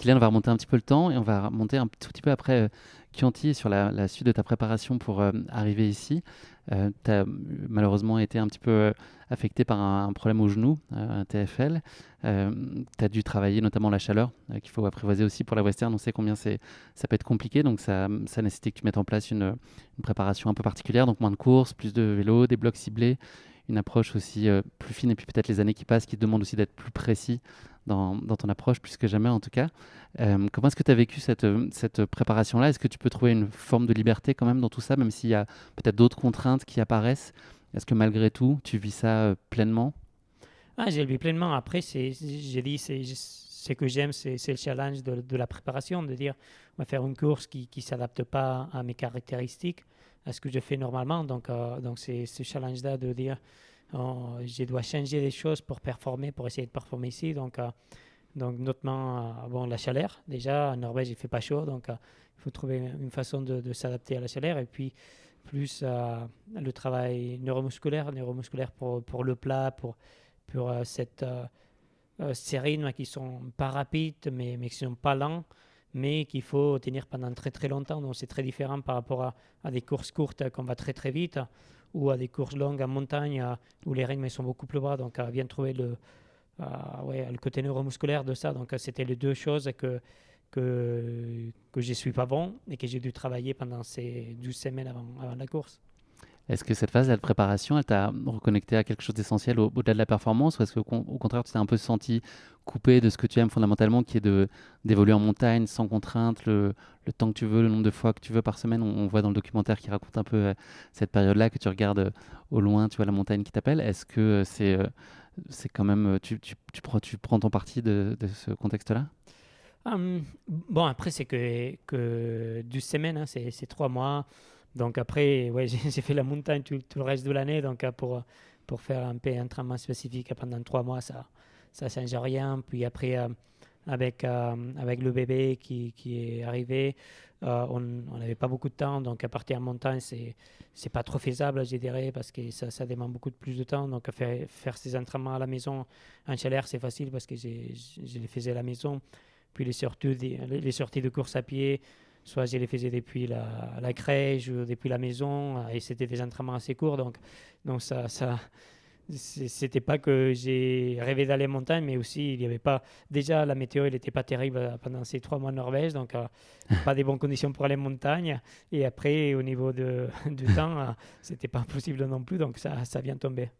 Kylian, on va remonter un petit peu le temps et on va remonter un tout petit peu après Chianti sur la suite de ta préparation pour arriver ici. Tu as malheureusement été un petit peu affecté par un problème au genou, un TFL. Tu as dû travailler notamment la chaleur, qu'il faut apprivoiser aussi pour la western. On sait combien ça peut être compliqué, donc ça nécessitait que tu mettes en place une préparation un peu particulière, donc moins de courses, plus de vélo, des blocs ciblés, une approche aussi plus fine, et puis peut-être les années qui passent qui te demandent aussi d'être plus précis dans ton approche, plus que jamais en tout cas. Comment est-ce que tu as vécu cette préparation-là? Est-ce que tu peux trouver une forme de liberté quand même dans tout ça, même s'il y a peut-être d'autres contraintes qui apparaissent? Est-ce que malgré tout, tu vis ça pleinement? Ah, j'ai lu pleinement. Après, j'ai dit, ce que j'aime, c'est le challenge de la préparation, de dire, on va faire une course qui ne s'adapte pas à mes caractéristiques, à ce que je fais normalement. Donc c'est ce challenge-là de dire, oh, je dois changer les choses pour performer, pour essayer de performer ici. Donc notamment, bon, la chaleur. Déjà, en Norvège, il ne fait pas chaud, donc il faut trouver une façon de s'adapter à la chaleur. Et puis, plus le travail neuromusculaire pour le plat, pour ces rythmes qui sont pas rapides, mais qui sont pas lents, mais qu'il faut tenir pendant très très longtemps. Donc c'est très différent par rapport à des courses courtes qu'on va très très vite, ou à des courses longues en montagne où les rythmes sont beaucoup plus bas. Donc bien trouver ouais, le côté neuromusculaire de ça. Donc c'était les deux choses que je ne suis pas bon et que j'ai dû travailler pendant ces 12 semaines avant la course. Est-ce que cette phase de préparation, elle t'a reconnecté à quelque chose d'essentiel au-delà de la performance, ou est-ce qu'au contraire, tu t'es un peu senti coupé de ce que tu aimes fondamentalement, qui est d'évoluer en montagne sans contrainte, le temps que tu veux, le nombre de fois que tu veux par semaine? On voit dans le documentaire qui raconte un peu cette période-là que tu regardes au loin, tu vois la montagne qui t'appelle. Est-ce que c'est quand même, tu prends ton parti de ce contexte-là? Bon, après, c'est que 12 semaines, hein, c'est 3 mois. Donc après, ouais, j'ai fait la montagne tout le reste de l'année. Donc pour faire un peu un entraînement spécifique pendant 3 mois, ça change rien. Puis après, avec le bébé qui est arrivé, on n'avait pas beaucoup de temps. Donc à partir en montagne, c'est pas trop faisable, je dirais, parce que ça demande beaucoup plus de temps. Donc faire ces entraînements à la maison en chaleur, c'est facile parce que je les faisais à la maison. Puis les sorties de course à pied, soit je les faisais depuis la crèche ou depuis la maison, et c'était des entraînements assez courts. Donc c'était pas que j'ai rêvé d'aller en montagne, mais aussi il y avait pas. Déjà, la météo, elle n'était pas terrible pendant ces 3 mois en Norvège, donc pas des bonnes conditions pour aller en montagne. Et après, au niveau du temps, c'était pas possible non plus, donc ça vient tomber.